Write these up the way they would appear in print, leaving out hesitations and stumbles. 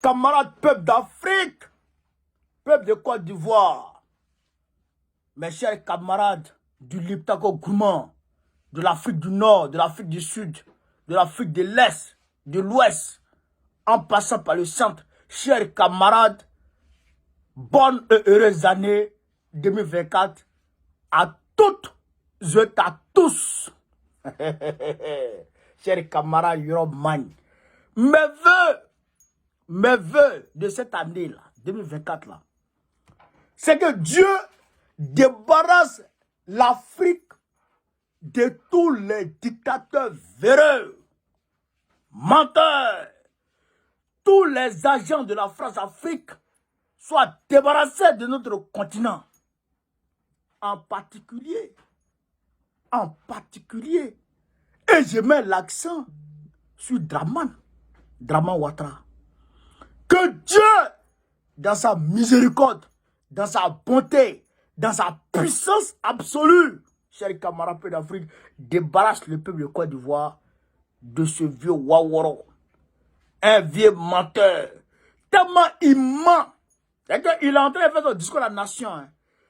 camarades peuple d'Afrique, peuple de Côte d'Ivoire, mes chers camarades du Liptako Gourmand, de l'Afrique du Nord, de l'Afrique du Sud, de l'Afrique de l'Est, de l'Ouest, en passant par le centre, chers camarades, bonne et heureuse année 2024 à toutes et à tous. Chers camarades Euroman, mes vœux de cette année-là, 2024 là, c'est que Dieu débarrasse l'Afrique de tous les dictateurs véreux, menteurs. Tous les agents de la France-Afrique soient débarrassés de notre continent. En particulier, et je mets l'accent sur Draman Ouattara. Que Dieu, dans sa miséricorde, dans sa bonté, dans sa puissance absolue, chers camarades d'Afrique, débarrasse le peuple de Côte d'Ivoire de ce vieux Waworo. Un vieux menteur. Tellement il ment. C'est-à-dire qu'il est en train de faire son discours à la nation. Hein.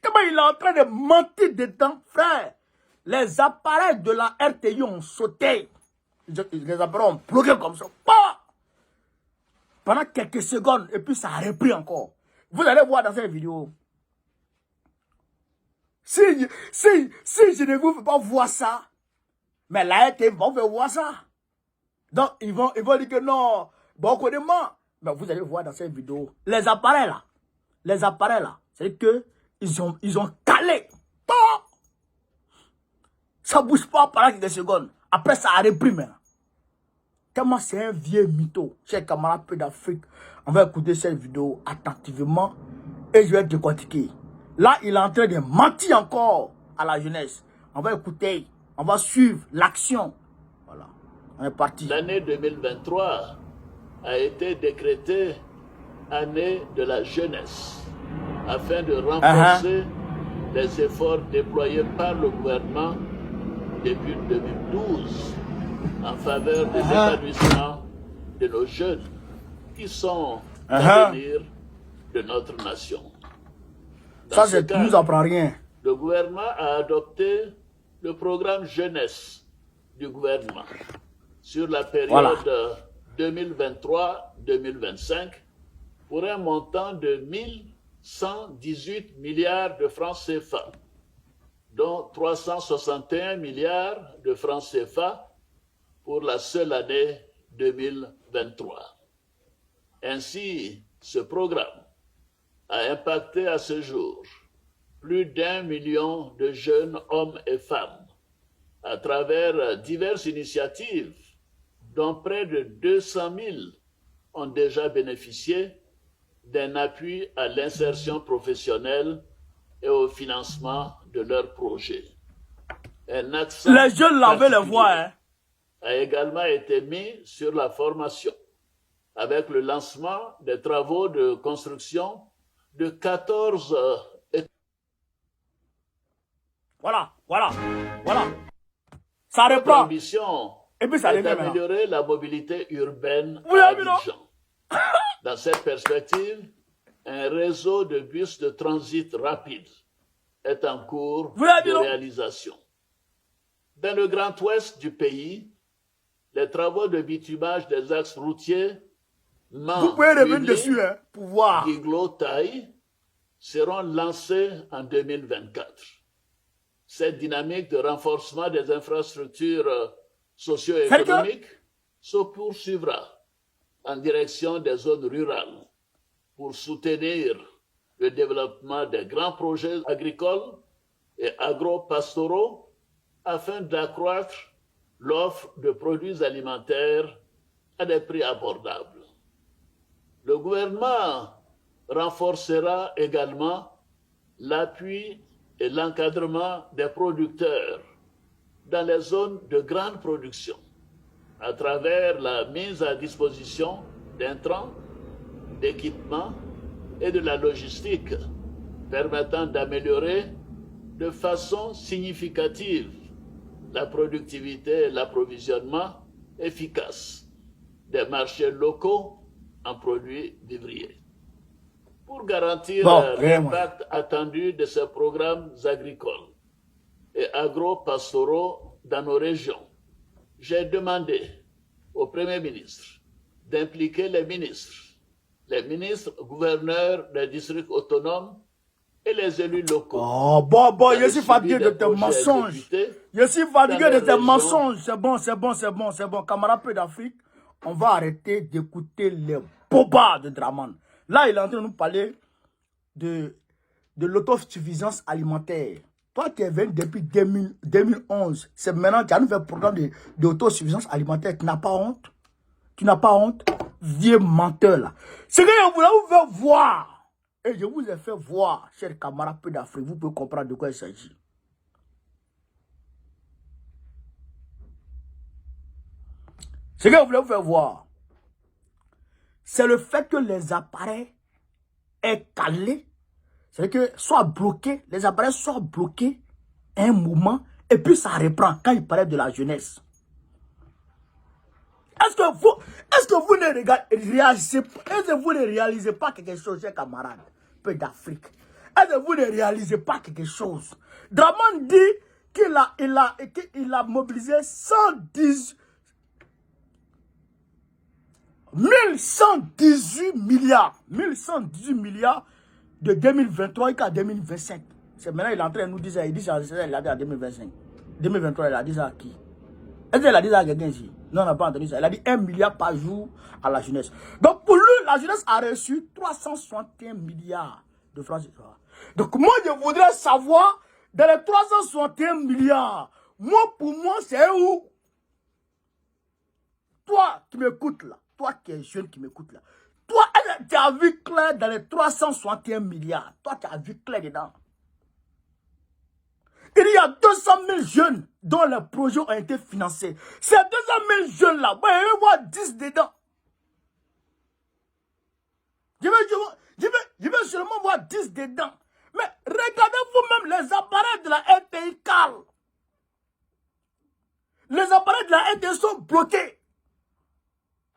Tellement il est en train de mentir dedans, frère. Les appareils de la RTI ont sauté. Les appareils ont bloqué comme ça. Pendant quelques secondes, et puis ça a repris encore. Vous allez voir dans cette vidéo. Si je ne vous fais pas voir ça, mais la RTI va vous faire voir ça. Donc, ils vont dire que non, bon, mais vous allez voir dans cette vidéo, les appareils là, c'est que ils ont calé. Ça bouge pas pendant quelques secondes. Après, ça a repris maintenant. Tellement c'est un vieux mytho. Chers camarades d'Afrique, on va écouter cette vidéo attentivement et je vais décortiquer. Là, il est en train de mentir encore à la jeunesse. On va écouter, on va suivre l'action. Voilà, on est parti. L'année 2023 a été décrétée année de la jeunesse afin de renforcer les efforts déployés par le gouvernement depuis 2012 en faveur de l'épanouissement de nos jeunes qui sont l'avenir de notre nation. Ça, c'est tout, nous apprend rien. Le gouvernement a adopté le programme jeunesse du gouvernement sur la période 2023-2025 pour un montant de 1118 milliards de francs CFA, dont 361 milliards de francs CFA pour la seule année 2023. Ainsi, ce programme a impacté à ce jour plus d'1 million de jeunes hommes et femmes à travers diverses initiatives dont près de 200 000 ont déjà bénéficié d'un appui à l'insertion professionnelle et au financement de leurs projets. Un accent les jeunes lavaient les voix. A également été mis sur la formation avec le lancement des travaux de construction de 14 Voilà. Ça reprend. L'ambition Et puis ça est d'améliorer la mobilité urbaine à Abidjan. Dans cette perspective, un réseau de bus de transit rapide est en cours de réalisation. Dans le Grand Ouest du pays, les travaux de bitumage des axes routiers vous pouvez revenir dessus, hein, pour voir. Giglo-Taï seront lancés en 2024. Cette dynamique de renforcement des infrastructures socio-économiques se poursuivra en direction des zones rurales pour soutenir le développement des grands projets agricoles et agro-pastoraux afin d'accroître l'offre de produits alimentaires à des prix abordables. Le gouvernement renforcera également l'appui et l'encadrement des producteurs dans les zones de grande production à travers la mise à disposition d'intrants, d'équipements et de la logistique permettant d'améliorer de façon significative la productivité et l'approvisionnement efficace des marchés locaux en produits vivriers. Pour garantir l'impact attendu de ces programmes agricoles et agro-pastoraux dans nos régions, j'ai demandé au Premier ministre d'impliquer les ministres gouverneurs des districts autonomes et les élus locaux. Oh, bon, je suis fatigué de tes mensonges. Je suis fatigué de tes mensonges. C'est bon. Camarades peu d'Afrique, on va arrêter d'écouter les bobards de Draman. Là, il est en train de nous parler de l'autosuffisance alimentaire. Toi, tu es venu depuis 2011. C'est maintenant que tu as nous fait un programme d'autosuffisance alimentaire. Tu n'as pas honte? Tu n'as pas honte? Vieux menteur là. C'est que je voulais vous faire voir. Et je vous ai fait voir, chers camarades peu d'Afrique. Vous pouvez comprendre de quoi il s'agit. Ce que je voulais vous faire voir, c'est le fait que les appareils aient calé. C'est que soit bloqués, les appareils soient bloqués à un moment et puis ça reprend quand il parlait de la jeunesse. Est-ce que vous ne réalisez pas quelque chose, chers camarades, peu d'Afrique? Est-ce que vous ne réalisez pas quelque chose? Draman dit qu'il a mobilisé 1118 milliards de 2023 jusqu'à 2025. C'est maintenant il est en train de nous dire ça. Il dit ça, il a dit à 2025. 2023, il a dit ça à qui? Est-ce qu'il a dit ça à quelqu'un ici? Non, on n'a pas entendu ça. Il a dit 1 milliard par jour à la jeunesse. Donc pour lui, la jeunesse a reçu 361 milliards de francs CFA. Donc moi, je voudrais savoir, dans les 361 milliards, pour moi, c'est où? Toi qui m'écoutes là, toi qui es jeune qui m'écoute là, toi, tu as vu clair dans les 361 milliards. Toi, tu as vu clair dedans. Il y a 200 000 jeunes dont les projets ont été financés. Ces 200 000 jeunes-là, vous allez voir 10 dedans. Je vais seulement voir 10 dedans. Mais regardez vous-même les appareils de la RTI Carl. Les appareils de la RTI sont bloqués.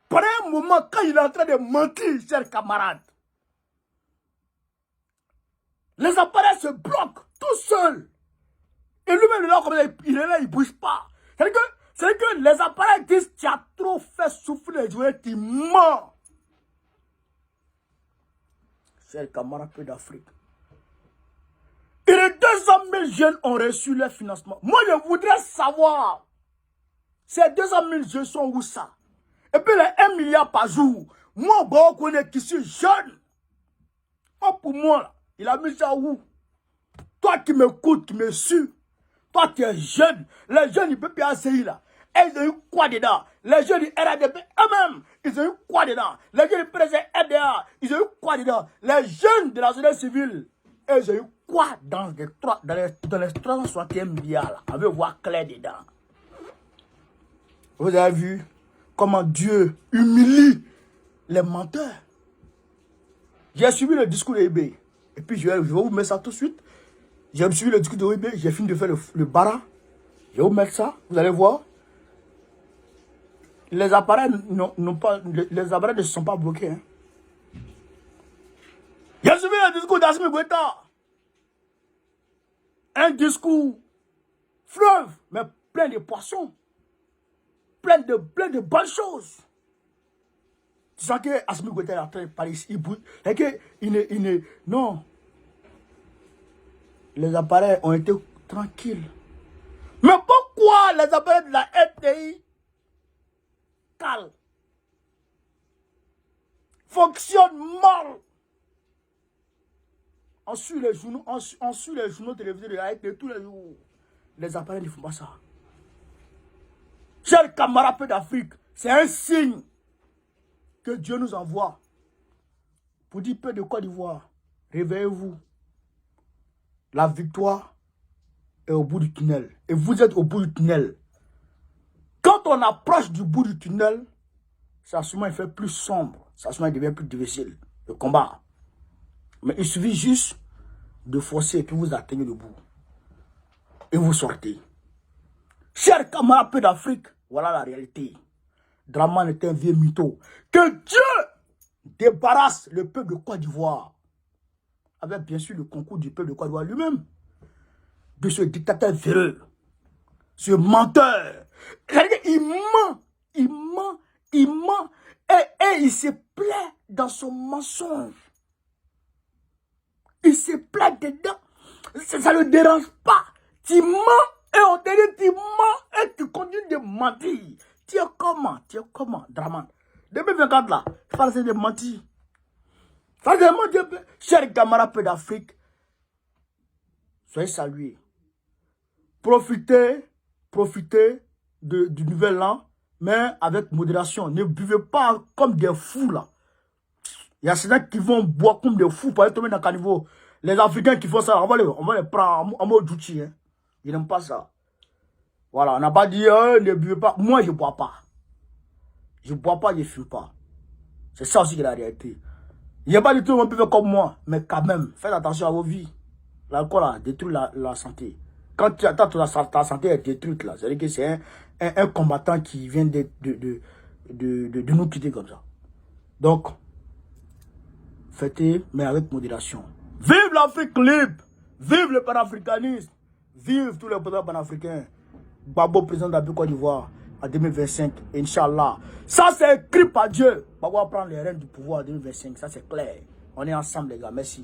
Par un moment, quand il est en train de mentir, chers camarades, les appareils se bloquent tout seuls. Et lui-même, il est là, il ne bouge pas. C'est que les appareils disent tu as trop fait souffrir les joueurs, tu mens. Chers camarades peu d'Afrique. Et les 200 000 jeunes ont reçu leur financement. Moi, je voudrais savoir, ces 200 000 jeunes sont où ça? Et puis les 1 milliard par jour. Moi, bon, on connaît qui suis jeune. Oh, pour moi, là, il a mis ça où? Toi qui m'écoutes, qui me suis. Toi qui es jeune. Les jeunes du PPACI là. Ils ont eu quoi dedans? Les jeunes du RADP eux-mêmes, ils ont eu quoi dedans? Les jeunes du président RDA, ils ont eu quoi dedans? Les jeunes de la société civile, ils ont eu quoi dans les 361 milliards là? On veut voir clair dedans. Vous avez vu comment Dieu humilie les menteurs. J'ai suivi le discours de eBay. Et puis je vais vous mettre ça tout de suite. J'ai suivi le discours de eBay. J'ai fini de faire le bara. Je vais vous mettre ça. Vous allez voir. Les appareils ne se sont pas bloqués. Hein. J'ai suivi le discours d'Assimi Goïta. Un discours fleuve, mais plein de poissons. Plein de bonnes choses. Tu sens que Assimi Goïta est en train de parler ici. Il bouge. Non. Les appareils ont été tranquilles. Mais pourquoi les appareils de la RTI calent fonctionnent mal? On suit les journaux télévisés de la RTI tous les jours. Les appareils ne font pas ça. Chers camarades peu d'Afrique, c'est un signe que Dieu nous envoie pour dire peu de Côte d'Ivoire. Réveillez-vous. La victoire est au bout du tunnel. Et vous êtes au bout du tunnel. Quand on approche du bout du tunnel, ça souvent il fait plus sombre. Ça souvent il devient plus difficile. Le combat. Mais il suffit juste de forcer et puis vous atteignez le bout. Et vous sortez. Chers camarades peu d'Afrique, voilà la réalité. Draman est un vieux mytho. Que Dieu débarrasse le peuple de Côte d'Ivoire, avec bien sûr le concours du peuple de Côte d'Ivoire lui-même, de ce dictateur véreux, ce menteur. Il ment, il ment, il ment, et il se plaît dans son mensonge. Il se plaît dedans. Ça ne le dérange pas. Tu mens et on te dit tu mens et tu continues de mentir. Tu es comment, Draman? 2024 là, il faut arrêter de mentir. Il faut arrêter de mentir. Chers camarades d'Afrique, soyez salués. Profitez du nouvel an, mais avec modération. Ne buvez pas comme des fous là. Il y a certains qui vont boire comme des fous pour aller tomber dans le caniveau. Les Africains qui font ça, on va les prendre en mode outil. Hein. Ils n'aiment pas ça. Voilà, on n'a pas dit ne buvez pas. Moi, je ne bois pas. Je ne bois pas, je ne fume pas. C'est ça aussi qui est la réalité. Il n'y a pas du tout de monde peut faire comme moi. Mais quand même, faites attention à vos vies. L'alcool a détruit la santé. Quand ta santé est détruite, là, c'est-à-dire que c'est un combattant qui vient de nous quitter comme ça. Donc, fêtez, mais avec modération. Vive l'Afrique libre! Vive le panafricanisme! Vive tous les présidents panafricains! Babo, président de la Côte d'Ivoire, en 2025, Inch'Allah. Ça, c'est écrit par Dieu. Babo va prendre les rênes du pouvoir en 2025, ça c'est clair. On est ensemble, les gars. Merci.